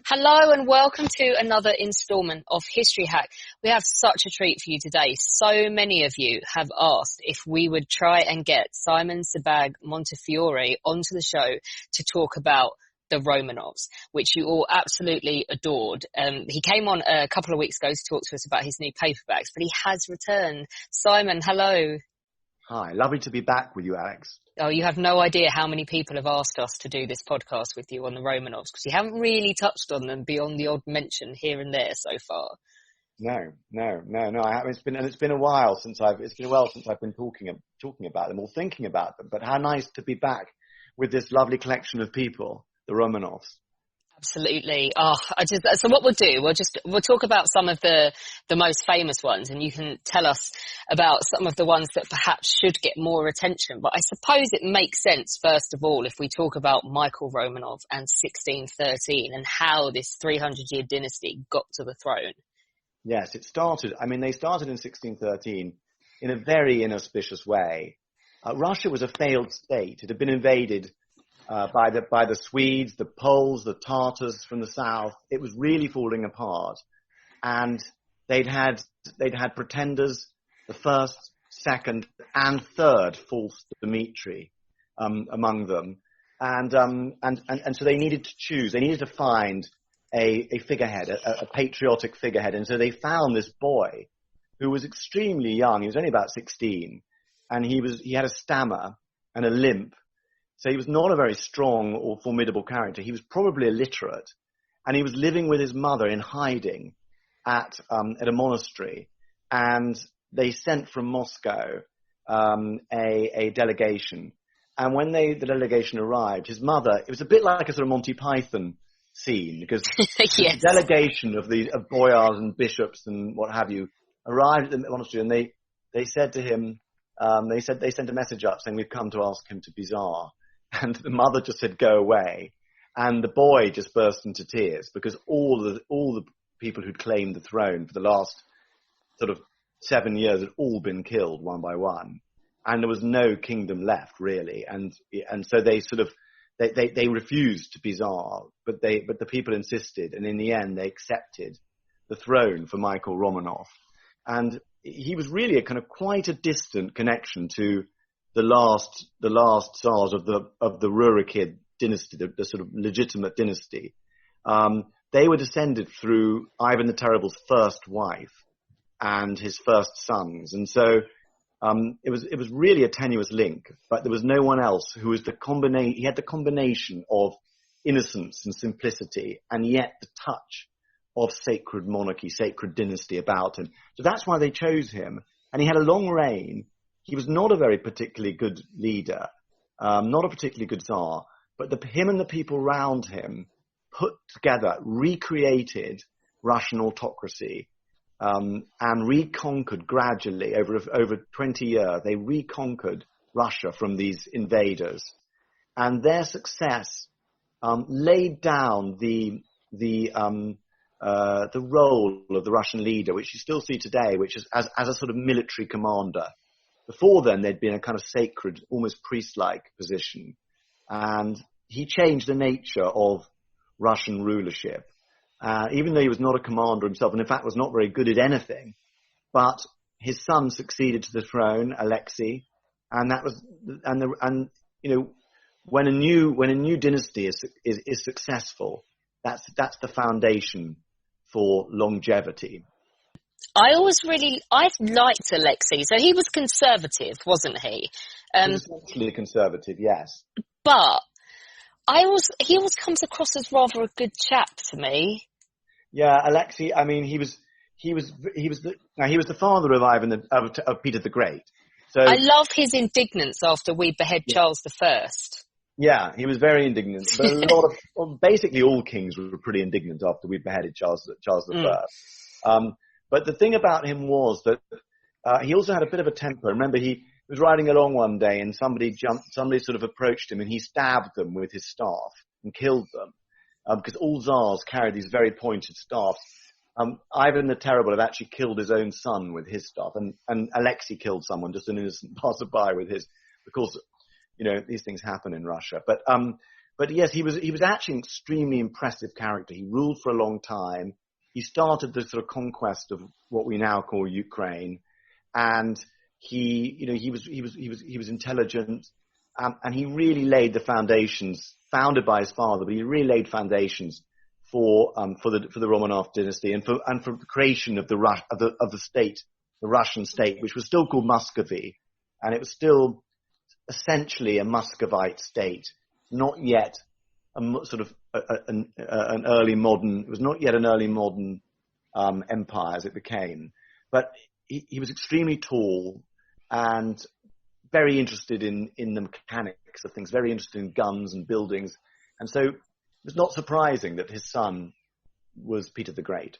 Hello and welcome to another instalment of History Hack. We have such a treat for you today. So many of you have asked if we would try and get Simon Sebag-Montefiore onto the show to talk about the Romanovs, which you all absolutely adored. He came on a couple of weeks ago to talk to us about his new paperbacks, but he has returned. Simon, hello. Hi, lovely to be back with you, Alex. Oh, you have no idea how many people have asked us to do this podcast with you on the Romanovs, because you haven't really touched on them beyond the odd mention here and there so far. No. I haven't. It's been a while since I've been talking about them or thinking about them. But how nice to be back with this lovely collection of people, the Romanovs. Absolutely. So what we'll do, we'll talk about some of the most famous ones, and you can tell us about some of the ones that perhaps should get more attention. But I suppose it makes sense, first of all, if we talk about Michael Romanov and 1613 and how this 300-year dynasty got to the throne. Yes, they started in 1613 in a very inauspicious way. Russia was a failed state. It had been invaded by the Swedes, the Poles, the Tartars from the south. It was really falling apart, and they'd had pretenders, the first, second, and third false Dmitri among them, and so they needed to choose. They needed to find a figurehead, a patriotic figurehead, and so they found this boy who was extremely young. He was only about 16, and he had a stammer and a limp. So he was not a very strong or formidable character. He was probably illiterate, and he was living with his mother in hiding at a monastery. And they sent from Moscow a delegation. And when the delegation arrived, his mother, it was a bit like a sort of Monty Python scene, because Yes. the delegation of boyars and bishops and what have you arrived at the monastery, and they said to him, they sent a message up saying, "We've come to ask him to be Tsar." And the mother just said, "Go away." And the boy just burst into tears, because all the people who'd claimed the throne for the last sort of 7 years had all been killed one by one. And there was no kingdom left, really. And so they sort of, they refused to be Tsar, but the people insisted. And in the end, they accepted the throne for Michael Romanov. And he was really a kind of quite a distant connection to the last Tsars of the Rurikid dynasty, the sort of legitimate dynasty. They were descended through Ivan the Terrible's first wife and his first sons, and so it was really a tenuous link. But there was no one else who was he had the combination of innocence and simplicity, and yet the touch of sacred monarchy, sacred dynasty about him. So that's why they chose him, and he had a long reign. He was not a very particularly good leader, not a particularly good Tsar, but him and the people around him put together, recreated Russian autocracy, and reconquered gradually over 20 years. They reconquered Russia from these invaders, and their success laid down the role of the Russian leader, which you still see today, which is as a sort of military commander. Before then, they'd been a kind of sacred, almost priest-like position. And he changed the nature of Russian rulership, even though he was not a commander himself, and in fact was not very good at anything. But his son succeeded to the throne, Alexei, and when a new dynasty is successful, that's the foundation for longevity. I've liked Alexei. So he was conservative, wasn't he? He was essentially conservative, yes. But he always comes across as rather a good chap to me. Yeah, Alexei. I mean, he was the father of of Peter the Great. So I love his indignance after we behead Charles I. Yeah, he was very indignant. But basically all kings were pretty indignant after we beheaded Charles I. But the thing about him was that he also had a bit of a temper. Remember, he was riding along one day and somebody sort of approached him, and he stabbed them with his staff and killed them, because all Tsars carried these very pointed staffs. Ivan the Terrible had actually killed his own son with his staff, and Alexei killed someone, just an innocent passerby, with his. Of course, these things happen in Russia. But But yes, he was actually an extremely impressive character. He ruled for a long time. He started the sort of conquest of what we now call Ukraine, and he was intelligent, and he really laid the foundations, founded by his father, but he really laid foundations for the Romanov dynasty and for the creation of the state, the Russian state, which was still called Muscovy, and it was still essentially a Muscovite state, not yet an early modern. It was not yet an early modern empire as it became, but he was extremely tall and very interested in the mechanics of things, very interested in guns and buildings, and so it was not surprising that his son was Peter the Great.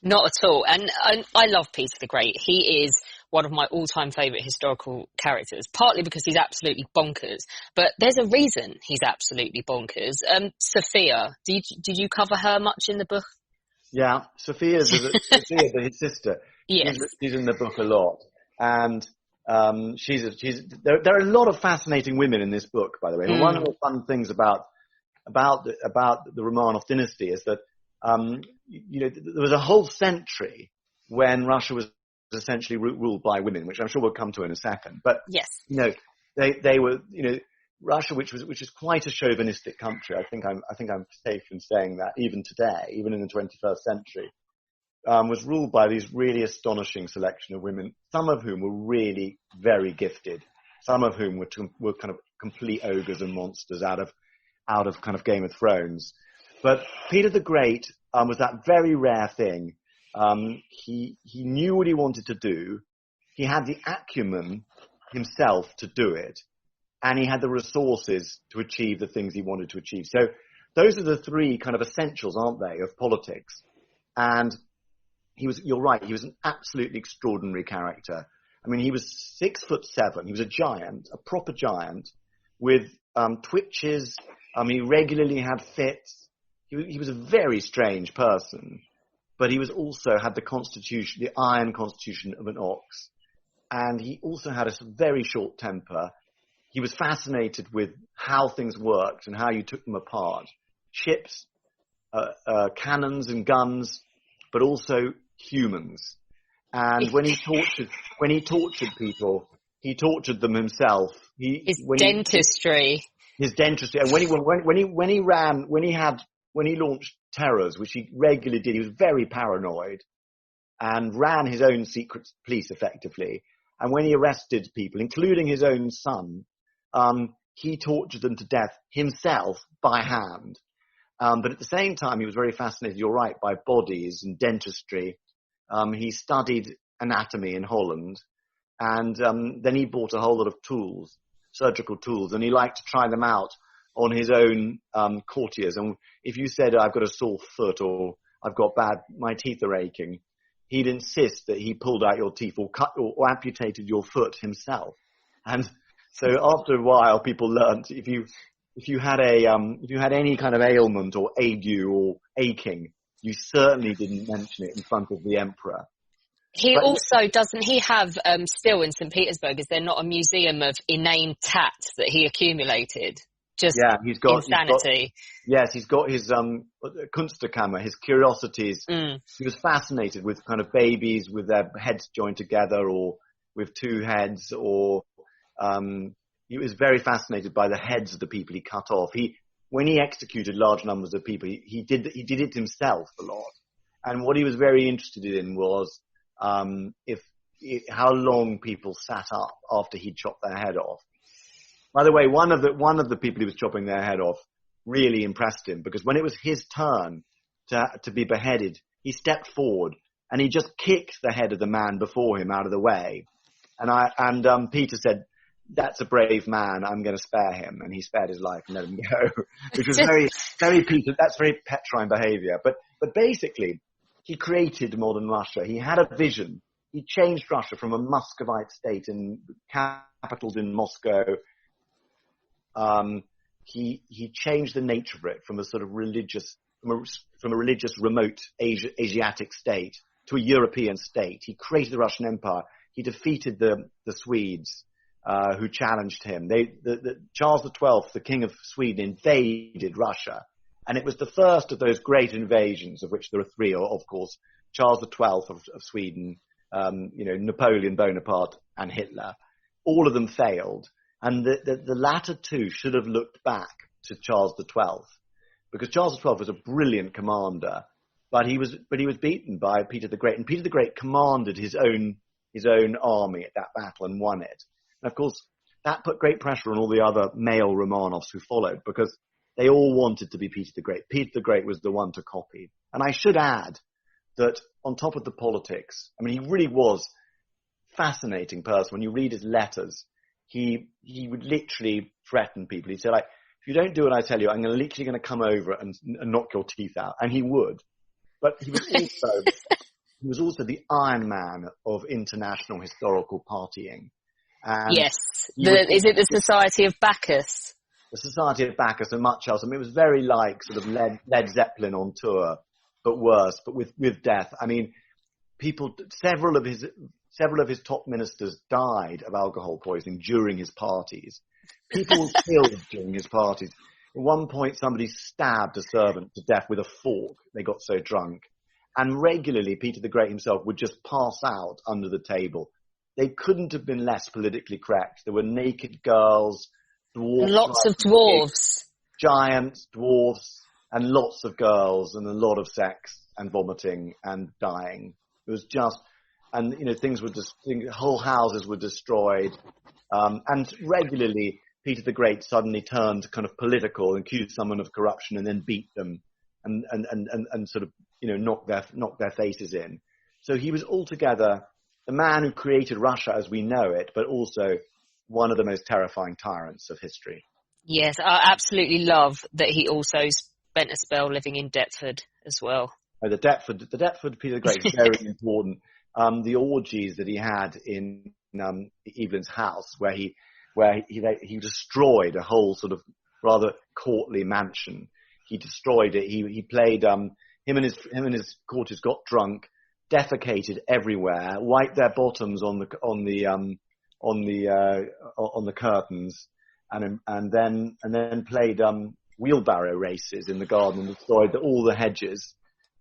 Not at all. And I love Peter the Great. He is one of my all-time favourite historical characters, partly because he's absolutely bonkers. But there's a reason he's absolutely bonkers. Sophia, did you cover her much in the book? Yeah, Sophia's his sister. Yes. She's in the book a lot. And there are a lot of fascinating women in this book, by the way. And one of the fun things about the Romanov dynasty is that there was a whole century when Russia was essentially ruled by women, which I'm sure we'll come to in a second. But yes, they were Russia, which is quite a chauvinistic country. I think I'm safe in saying that even today, even in the 21st century, was ruled by these really astonishing selection of women, some of whom were really very gifted, some of whom were kind of complete ogres and monsters out of kind of Game of Thrones. But Peter the Great was that very rare thing. He knew what he wanted to do. He had the acumen himself to do it, and he had the resources to achieve the things he wanted to achieve. So those are the three kind of essentials, aren't they, of politics? And you're right, he was an absolutely extraordinary character. I mean, he was 6'7". He was a giant, a proper giant, with twitches. He regularly had fits. He was a very strange person, but he was also had the iron constitution of an ox, and he also had a very short temper. He was fascinated with how things worked and how you took them apart, ships, cannons and guns, but also humans. And when he tortured people, he tortured them himself. His dentistry, and when he launched terrors, which he regularly did, he was very paranoid and ran his own secret police effectively. And when he arrested people, including his own son, he tortured them to death himself by hand. But at the same time, he was very fascinated, you're right, by bodies and dentistry. He studied anatomy in Holland, and then he bought a whole lot of tools, surgical tools, and he liked to try them out on his own courtiers. And if you said, I've got a sore foot or my teeth are aching, he'd insist that he pulled out your teeth or cut or amputated your foot himself. And so after a while, people learnt if you had any kind of ailment or ague or aching, you certainly didn't mention it in front of the emperor. Doesn't he have still in St. Petersburg, is there not a museum of inane tat that he accumulated? He's got insanity. He's got his Kunstkammer, his curiosities. He was fascinated with kind of babies with their heads joined together or with two heads, or he was very fascinated by the heads of the people he cut off. When he executed large numbers of people, he did it himself a lot. And what he was very interested in was how long people sat up after he'd chopped their head off. By the way, one of the people he was chopping their head off really impressed him, because when it was his turn to be beheaded, he stepped forward and he just kicked the head of the man before him out of the way. And Peter said, "That's a brave man. I'm going to spare him." And he spared his life and let him go, which was very, very Peter. That's very Petrine behavior. But basically, he created modern Russia. He had a vision. He changed Russia from a Muscovite state and capitaled in Moscow. He changed the nature of it from a sort of religious remote Asiatic state to a European state. He created the Russian Empire. He defeated the Swedes. who challenged him. Charles XII, the King of Sweden, invaded Russia. And it was the first of those great invasions, of which there are three, of course. Charles XII of Sweden, Napoleon Bonaparte and Hitler. All of them failed. And the latter two should have looked back to Charles XII, because Charles XII was a brilliant commander, but he was beaten by Peter the Great. And Peter the Great commanded his own army at that battle and won it. And of course, that put great pressure on all the other male Romanovs who followed, because they all wanted to be Peter the Great. Peter the Great was the one to copy. And I should add that on top of the politics, I mean, he really was a fascinating person. When you read his letters, he would literally threaten people. He'd say, like, if you don't do what I tell you, I'm literally going to come over and knock your teeth out. And he would. But he was also the Iron Man of international historical partying. And yes. Is it the Society of Bacchus? The Society of Bacchus and much else. I mean, it was very like sort of Led Zeppelin on tour, but worse, but with death. I mean, several of his top ministers died of alcohol poisoning during his parties. People were killed during his parties. At one point, somebody stabbed a servant to death with a fork. They got so drunk. And regularly, Peter the Great himself would just pass out under the table. They couldn't have been less politically correct. There were naked girls, dwarfs, lots of dwarves, giants, dwarfs, and lots of girls, and a lot of sex and vomiting and dying. It was just, and whole houses were destroyed, and regularly Peter the Great suddenly turned kind of political, accused someone of corruption, and then beat them, and sort of knock their faces in. So he was altogether the man who created Russia as we know it, but also one of the most terrifying tyrants of history. Yes, I absolutely love that he also spent a spell living in Deptford as well. Oh, the Deptford Peter the Great is very important. The orgies that he had in Evelyn's house, where he destroyed a whole sort of rather courtly mansion. He destroyed it. He played him and his courtiers got drunk, defecated everywhere, wiped their bottoms on the curtains, and then played wheelbarrow races in the garden and destroyed all the hedges.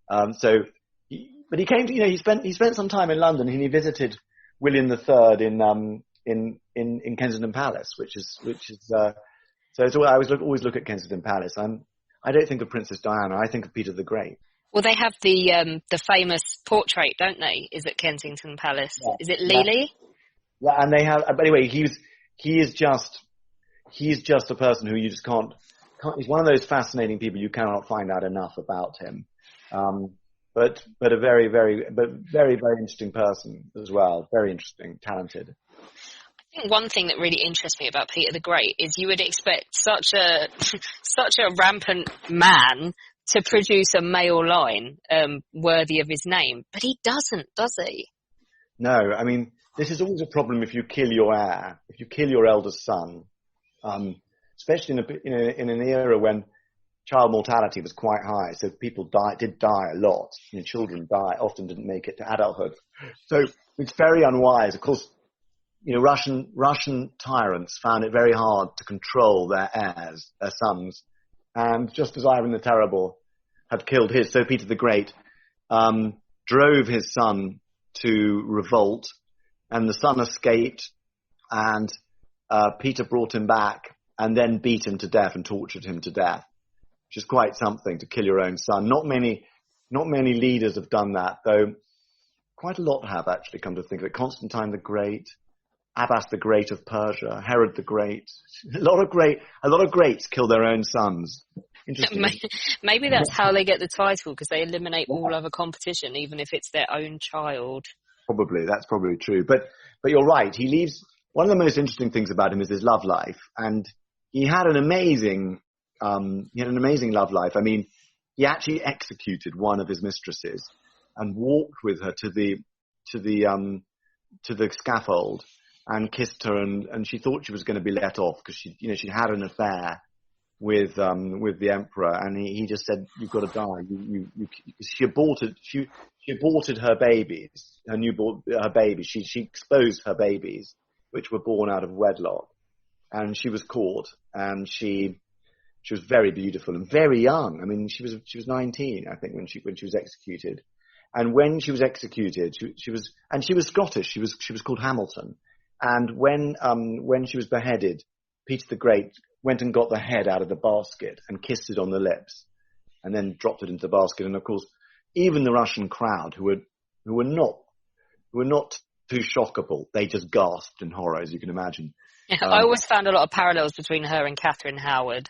But he came to, he spent some time in London, and he visited William III in Kensington Palace, which is so I always look at Kensington Palace. I don't think of Princess Diana. I think of Peter the Great. Well, they have the famous portrait, don't they? Is at Kensington Palace? Yeah. Is it Lely? Yeah, and they have. But anyway, he is just a person who you just can't. He's one of those fascinating people you cannot find out enough about him. But a very, very, very interesting person as well. Very interesting, talented. I think one thing that really interests me about Peter the Great is you would expect such a rampant man to produce a male line worthy of his name, but he doesn't, does he? No, I mean, this is always a problem if you kill your heir, if you kill your eldest son, especially in an era when child mortality was quite high, so people did die a lot. Children often didn't make it to adulthood. So it's very unwise. Of course, Russian tyrants found it very hard to control their heirs, their sons. And just as Ivan the Terrible had killed his, so Peter the Great drove his son to revolt, and the son escaped, and Peter brought him back and then beat him to death and tortured him to death, which is quite something, to kill your own son. Not many leaders have done that, though quite a lot have, actually, come to think of it. Constantine the Great, Abbas the Great of Persia, Herod the Great. A lot of greats kill their own sons. Interesting. Maybe that's how they get the title, because they eliminate all other competition, even if it's their own child. That's probably true. But you're right. He leaves. One of the most interesting things about him is his love life, and he had an amazing love life. I mean, he actually executed one of his mistresses and walked with her to the scaffold and kissed her, and she thought she was going to be let off because she had an affair with the emperor, and he just said, "You've got to die." She aborted her babies, her babies. She exposed her babies, which were born out of wedlock. And she was caught, and she was very beautiful and very young. I mean, she was 19, I think, when she was executed. And when she was executed, she was Scottish. She was called Hamilton. And when she was beheaded, Peter the Great went and got the head out of the basket and kissed it on the lips, and then dropped it into the basket. And of course, even the Russian crowd, who were not too shockable, they just gasped in horror, as you can imagine. I always found a lot of parallels between her and Catherine Howard.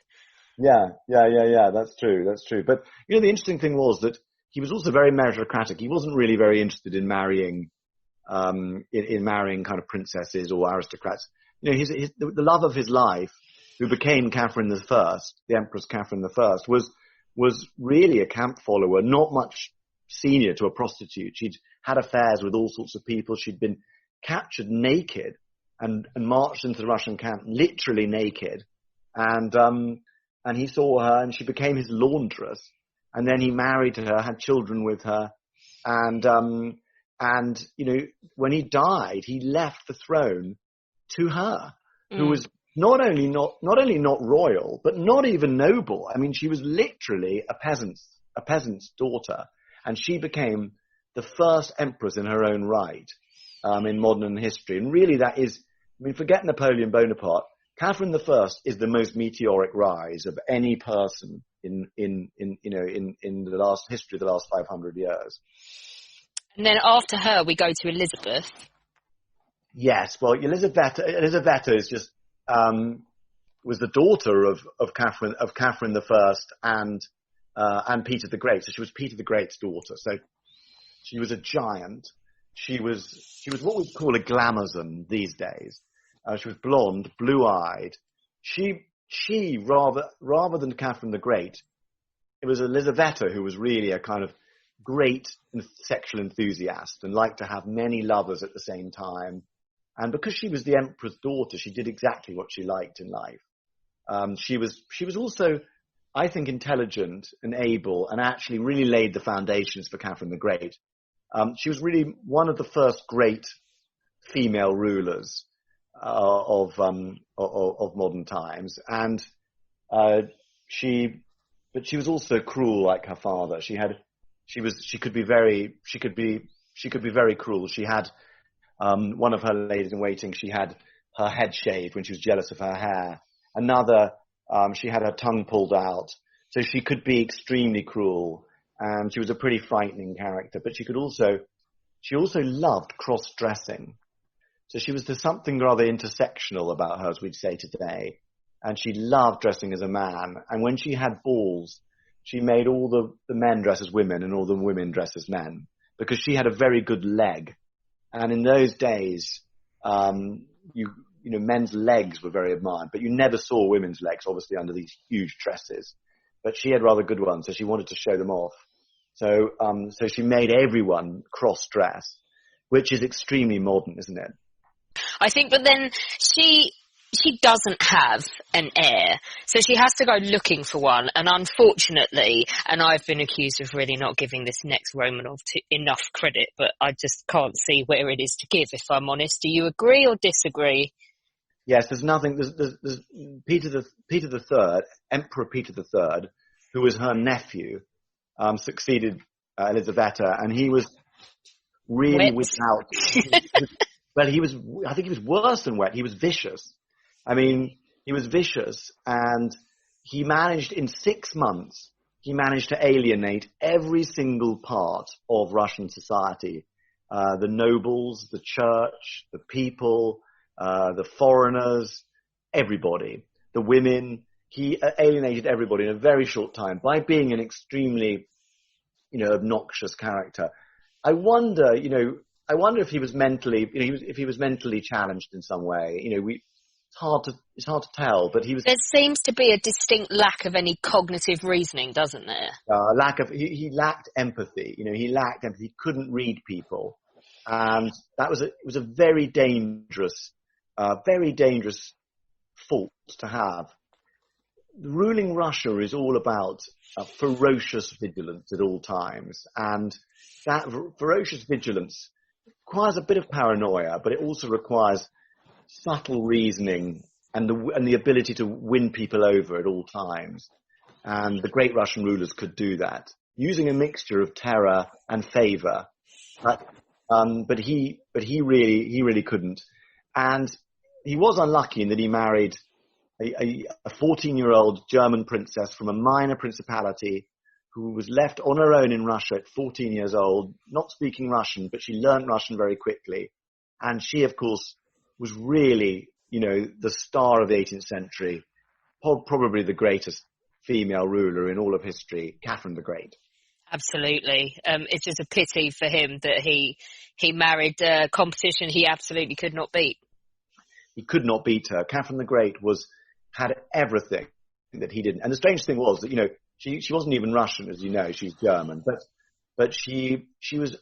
Yeah. That's true. But the interesting thing was that he was also very meritocratic. He wasn't really very interested in marrying, in marrying kind of princesses or aristocrats. The love of his life, who became Catherine I, the Empress Catherine I, was really a camp follower, not much senior to a prostitute. She'd had affairs with all sorts of people. She'd been captured naked and marched into the Russian camp, literally naked. And he saw her, and she became his laundress. And then he married her, had children with her. And when he died, he left the throne to her, who was not only not royal, but not even noble. I mean, she was literally a peasant's daughter. And she became the first empress in her own right, in modern history. And really that is, forget Napoleon Bonaparte. Catherine I is the most meteoric rise of any person in the last history of the last 500 years. And then after her, we go to Elizabeth. Yes, well, Elisabetta is just was the daughter of Catherine I and Peter the Great. So she was Peter the Great's daughter. So she was a giant. She was what we'd call a glamazon these days. She was blonde, blue-eyed. She rather than Catherine the Great, it was Elisabetta who was really a kind of great sexual enthusiast and liked to have many lovers at the same time. And because she was the emperor's daughter, she did exactly what she liked in life. She was also, I think, intelligent and able, and actually really laid the foundations for Catherine the Great. She was really one of the first great female rulers of modern times, and she was also cruel like her father. She could be very cruel. She had one of her ladies in waiting. She had her head shaved when she was jealous of her hair. Another, she had her tongue pulled out. So she could be extremely cruel, and she was a pretty frightening character. But she also loved cross-dressing. So there's something rather intersectional about her, as we'd say today. And she loved dressing as a man. And when she had balls, she made all the men dress as women and all the women dress as men, because she had a very good leg. And in those days, men's legs were very admired, but you never saw women's legs, obviously, under these huge dresses. But she had rather good ones, so she wanted to show them off. So she made everyone cross-dress, which is extremely modern, isn't it? I think, but then she doesn't have an heir, so she has to go looking for one. And unfortunately, and I've been accused of really not giving this next Romanov enough credit, but I just can't see where it is to give, if I'm honest. Do you agree or disagree? Yes, there's nothing. There's Peter III, Emperor Peter III, who was her nephew, succeeded Elisabetta, and he was really without. But I think he was worse than wet. He was vicious. I mean, he was vicious, and he managed in 6 months, to alienate every single part of Russian society. The nobles, the church, the people, the foreigners, everybody, the women. He alienated everybody in a very short time by being an extremely, obnoxious character. I wonder if he was mentally, if he was mentally challenged in some way. It's hard to tell, but he was. There seems to be a distinct lack of any cognitive reasoning, doesn't there? He lacked empathy. He lacked empathy. He couldn't read people, and it was a very dangerous fault to have. Ruling Russia is all about ferocious vigilance at all times, and that ferocious vigilance requires a bit of paranoia, but it also requires subtle reasoning and the ability to win people over at all times. And the great Russian rulers could do that using a mixture of terror and favor. But he really couldn't. And he was unlucky in that he married a 14-year-old German princess from a minor principality who was left on her own in Russia at 14 years old, not speaking Russian, but she learned Russian very quickly. And she, of course, was really, the star of the 18th century, probably the greatest female ruler in all of history, Catherine the Great. Absolutely. It's just a pity for him that he married a competition he absolutely could not beat. He could not beat her. Catherine the Great had everything that he didn't. And the strange thing was that, she wasn't even Russian, as you know, she's German, but she was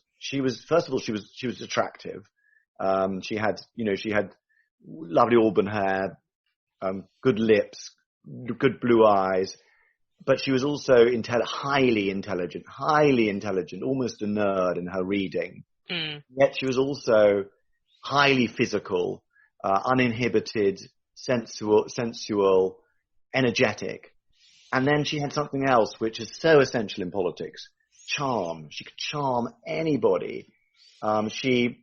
first of all, she was attractive. She had lovely auburn hair, good lips, good blue eyes, but she was also highly intelligent, almost a nerd in her reading. Yet she was also highly physical, uninhibited, sensual, energetic. And then she had something else which is so essential in politics: charm. She could charm anybody. She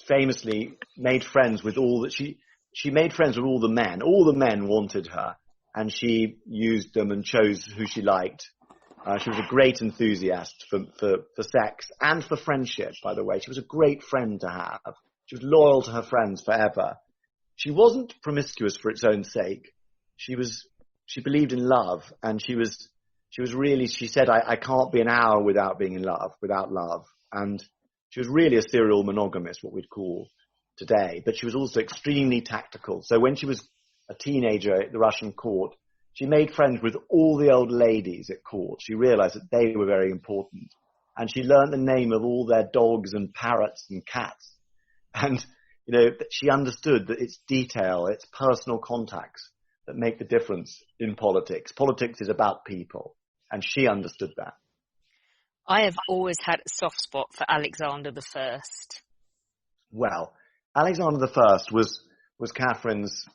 famously made friends with she made friends with all the men. All the men wanted her, and she used them and chose who she liked. She was a great enthusiast for sex and for friendship, by the way. She was a great friend to have. She was loyal to her friends forever. She wasn't promiscuous for its own sake. She believed in love, and she said, I can't be an hour without being in love, without love. And she was really a serial monogamist, what we'd call today, but she was also extremely tactical. So when she was a teenager at the Russian court, she made friends with all the old ladies at court. She realized that they were very important. And she learned the name of all their dogs and parrots and cats. And, she understood that it's detail, it's personal contacts that make the difference in politics. Politics is about people, and she understood that. I have always had a soft spot for Alexander the First. Well, Alexander the First was Catherine's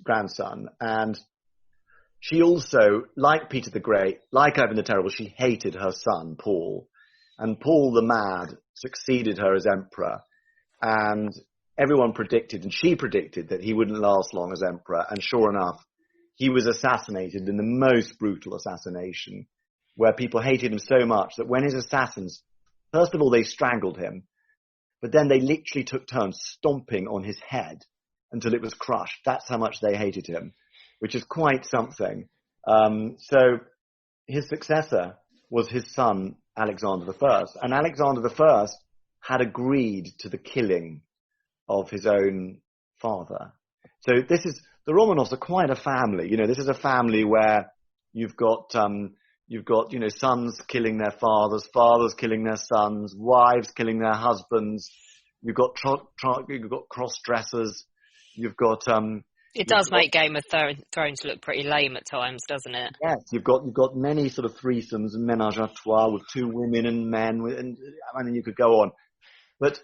grandson, and she also, like Peter the Great, like Ivan the Terrible, she hated her son Paul, and Paul the Mad succeeded her as emperor, and everyone predicted, and she predicted, that he wouldn't last long as emperor. And sure enough, he was assassinated in the most brutal assassination, where people hated him so much that when his assassins, first of all, they strangled him, but then they literally took turns stomping on his head until it was crushed. That's how much they hated him, which is quite something. So his successor was his son, Alexander I. And Alexander I had agreed to the killing of his own father. So the Romanovs are quite a family. This is a family where you've got sons killing their fathers, fathers killing their sons, wives killing their husbands. You've got cross-dressers. You've got It does make Game of Thrones look pretty lame at times, doesn't it? Yes, you've got many sort of threesomes and ménage à trois with two women and men, and I mean you could go on. But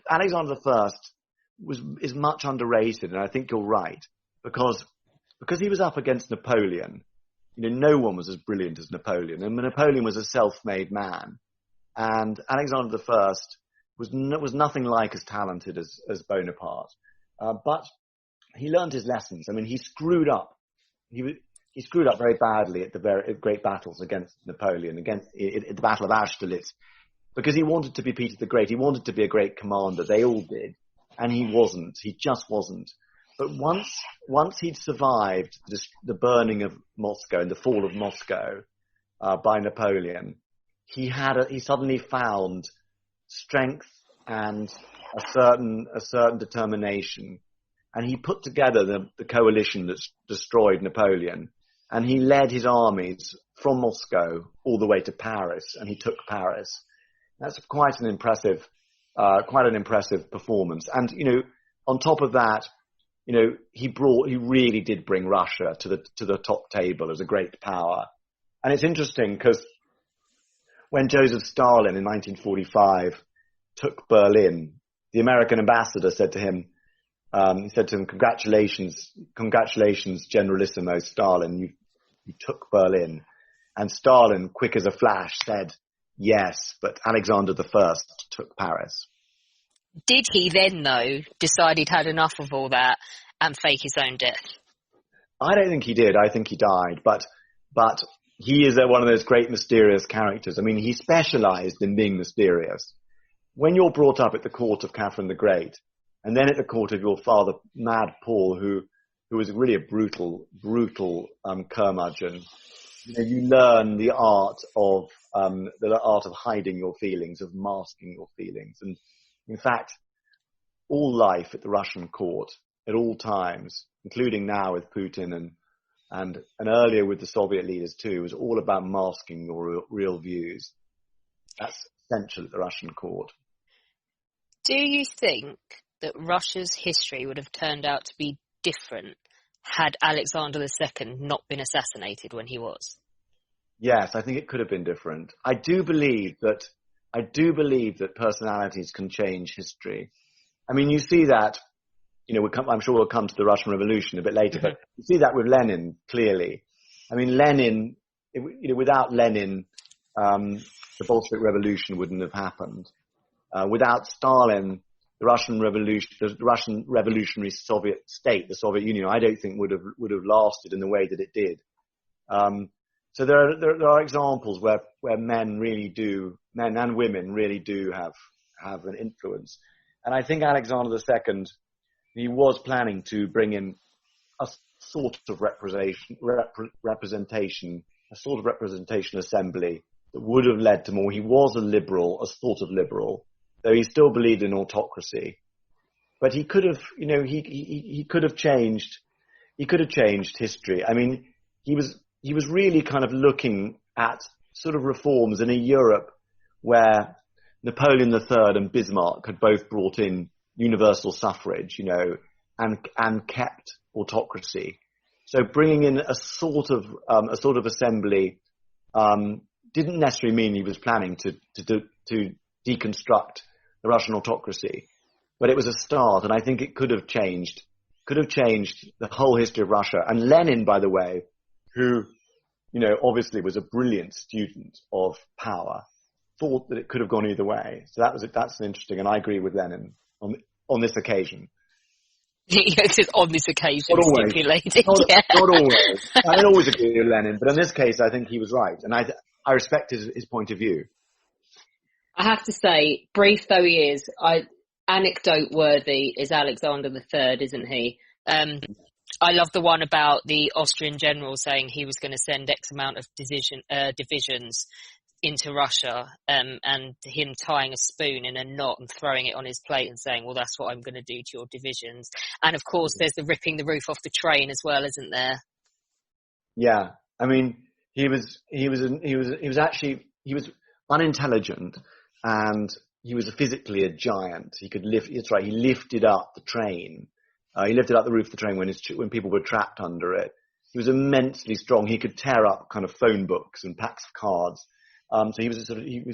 Alexander I is much underrated, and I think you're right, because he was up against Napoleon. No one was as brilliant as Napoleon, and Napoleon was a self-made man, and Alexander I was nothing like as talented as Bonaparte, but he learned his lessons. I mean, he screwed up. He screwed up very badly at the great battles against Napoleon, at the Battle of Austerlitz, because he wanted to be Peter the Great. He wanted to be a great commander. They all did, and he wasn't. He just wasn't. But once he'd survived the burning of Moscow and the fall of Moscow by Napoleon, he suddenly found strength and a certain determination, and he put together the coalition that destroyed Napoleon, and he led his armies from Moscow all the way to Paris, and he took Paris. That's quite an impressive performance. And on top of that, he really did bring Russia to the top table as a great power. And it's interesting because when Joseph Stalin in 1945 took Berlin, the American ambassador said to him, congratulations, Generalissimo Stalin, you took Berlin. And Stalin, quick as a flash, said, yes, but Alexander I took Paris. Did he then, though, decide he'd had enough of all that and fake his own death? I don't think he did. I think he died. But he is one of those great mysterious characters. I mean, he specialized in being mysterious. When you're brought up at the court of Catherine the Great, and then at the court of your father, Mad Paul, who was really a brutal curmudgeon, you learn the art of hiding your feelings, of masking your feelings. And in fact, all life at the Russian court, at all times, including now with Putin and earlier with the Soviet leaders too, was all about masking your real views. That's essential at the Russian court. Do you think that Russia's history would have turned out to be different had Alexander II not been assassinated when he was? Yes, I think it could have been different. I do believe that personalities can change history. I mean, you see that, I'm sure we'll come to the Russian Revolution a bit later, but you see that with Lenin, clearly. I mean, Lenin, without Lenin, the Bolshevik Revolution wouldn't have happened. Without Stalin, the Russian revolutionary Soviet state, the Soviet Union, I don't think would have lasted in the way that it did. So there are examples where men and women really do have an influence. And I think Alexander II, he was planning to bring in a sort of representation, a sort of representation assembly that would have led to more. He was a sort of liberal, though he still believed in autocracy. But he could have, he could have changed history. I mean, he was really kind of looking at sort of reforms in a Europe where Napoleon III and Bismarck had both brought in universal suffrage, and kept autocracy. So bringing in a sort of assembly didn't necessarily mean he was planning to deconstruct the Russian autocracy, but it was a start, and I think it could have changed the whole history of Russia. And Lenin, by the way, who obviously was a brilliant student of power, thought that it could have gone either way. So that's interesting, and I agree with Lenin on this occasion. It's just on this occasion, not always. Stipulated. Not always. I don't always agree with Lenin, but in this case, I think he was right, and I respect his point of view. I have to say, brief though he is, anecdote worthy is Alexander III, isn't he? I love the one about the Austrian general saying he was going to send X amount of divisions into Russia, and him tying a spoon in a knot and throwing it on his plate and saying, well, that's what I'm going to do to your divisions. And of course, there's the ripping the roof off the train as well, isn't there? Yeah. I mean, he was unintelligent, and he was physically a giant. He could lift, it's right, he lifted up the train. He lifted up the roof of the train when people were trapped under it. He was immensely strong. He could tear up kind of phone books and packs of cards. So he was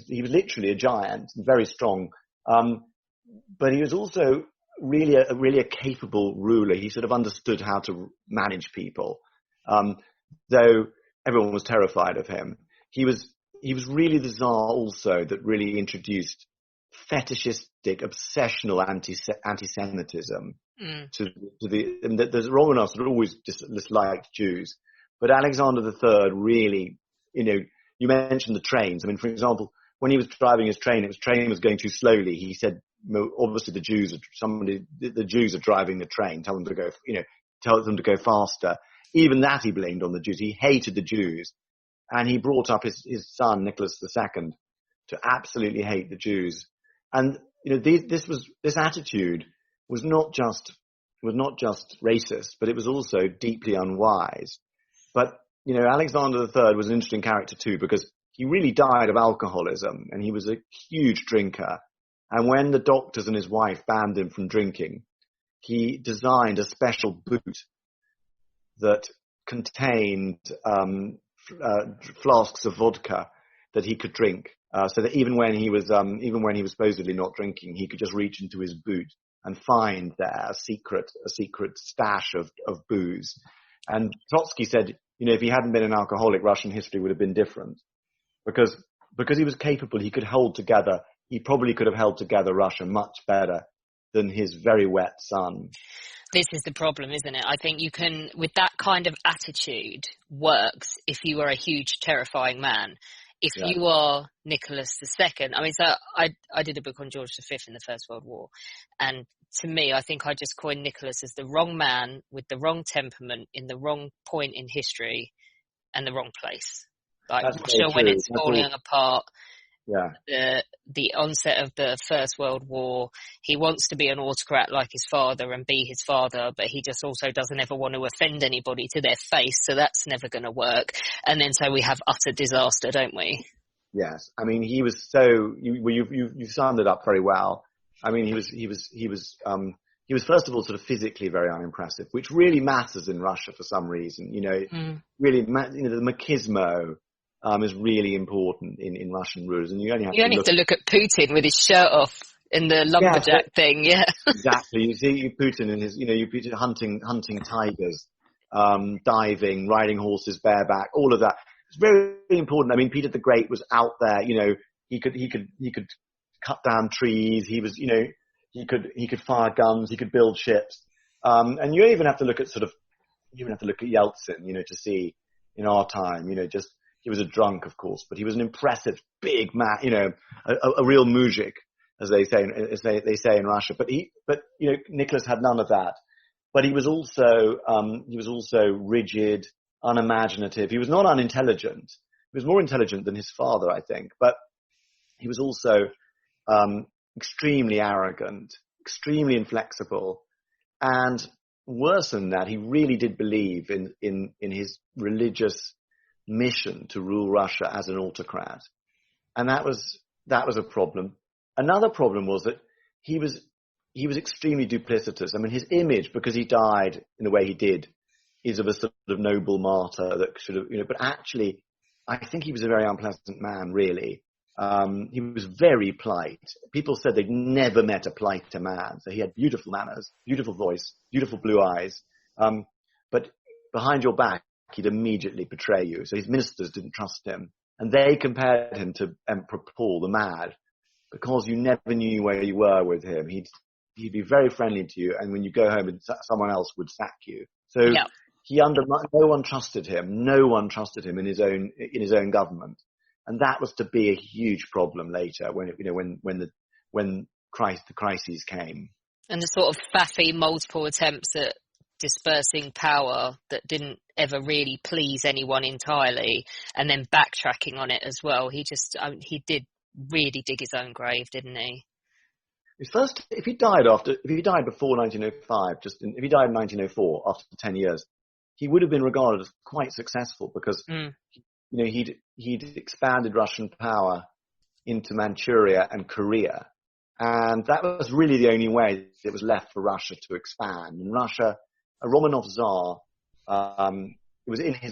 literally a giant, very strong. But he was also really a capable ruler. He sort of understood how to manage people. Though everyone was terrified of him. He was really the Tsar also that really introduced fetishistic, obsessional anti-Semitism to the Romanovs had always disliked Jews, but Alexander III really, you mentioned the trains. I mean, for example, when he was driving his train, train was going too slowly. He said, obviously the Jews are driving the train. Tell them to go faster. Even that he blamed on the Jews. He hated the Jews, and he brought up his son Nicholas II to absolutely hate the Jews. And this attitude was not just racist, but it was also deeply unwise. But Alexander III was an interesting character too, because he really died of alcoholism, and he was a huge drinker. And when the doctors and his wife banned him from drinking, he designed a special boot that contained flasks of vodka that he could drink. so that even when he was supposedly not drinking, he could just reach into his boot and find there a secret stash of booze. And Trotsky said, if he hadn't been an alcoholic, Russian history would have been different, because he was capable. He could hold together. He probably could have held together Russia much better than his very wet son. This is the problem, isn't it? I think you can, with that kind of attitude, works if you are a huge, terrifying man. If you are Nicholas II, I mean, so I did a book on George V in the First World War, and to me, I think I just coined Nicholas as the wrong man with the wrong temperament in the wrong point in history and the wrong place. Like Russia when it's falling apart. Yeah. The onset of the First World War, he wants to be an autocrat like his father and be his father, but he just also doesn't ever want to offend anybody to their face, so that's never going to work. And then so we have utter disaster, don't we? Yes, I mean he was so. You summed it up very well. I mean he was first of all sort of physically very unimpressive, which really matters in Russia for some reason. Really, the machismo. Is really important in Russian rulers, and you only have to look at Putin with his shirt off in the lumberjack thing. Yeah, exactly. You see Putin in his, Putin hunting tigers, diving, riding horses bareback, all of that. It's very, very important. I mean, Peter the Great was out there. He could cut down trees. He was, he could fire guns. He could build ships. And you even have to look at Yeltsin, to see in our time, he was a drunk, of course, but he was an impressive, big man, a real mujik, as they say in Russia. But Nicholas had none of that. But he was also rigid, unimaginative. He was not unintelligent. He was more intelligent than his father, I think. But he was also extremely arrogant, extremely inflexible, and worse than that, he really did believe in his religious mission to rule Russia as an autocrat, and that was a problem. Another problem was that he was extremely duplicitous. I mean, his image, because he died in the way he did, is of a sort of noble martyr that should have, but actually, I think he was a very unpleasant man. Really, he was very polite. People said they'd never met a politer man. So he had beautiful manners, beautiful voice, beautiful blue eyes, but behind your back, he'd immediately betray you. So his ministers didn't trust him. And they compared him to Emperor Paul the Mad, because you never knew where you were with him. He'd be very friendly to you, and when you go home, someone else would sack you. So no one trusted him. No one trusted him in his own government. And that was to be a huge problem later when the crises came. And the sort of faffy multiple attempts at dispersing power that didn't ever really please anyone entirely, and then backtracking on it as well. He did really dig his own grave, didn't he? If he died before 1905, if he died in 1904 after 10 years, he would have been regarded as quite successful, because he'd expanded Russian power into Manchuria and Korea, and that was really the only way it was left for Russia to expand. And Russia, a Romanov Tsar, it was in his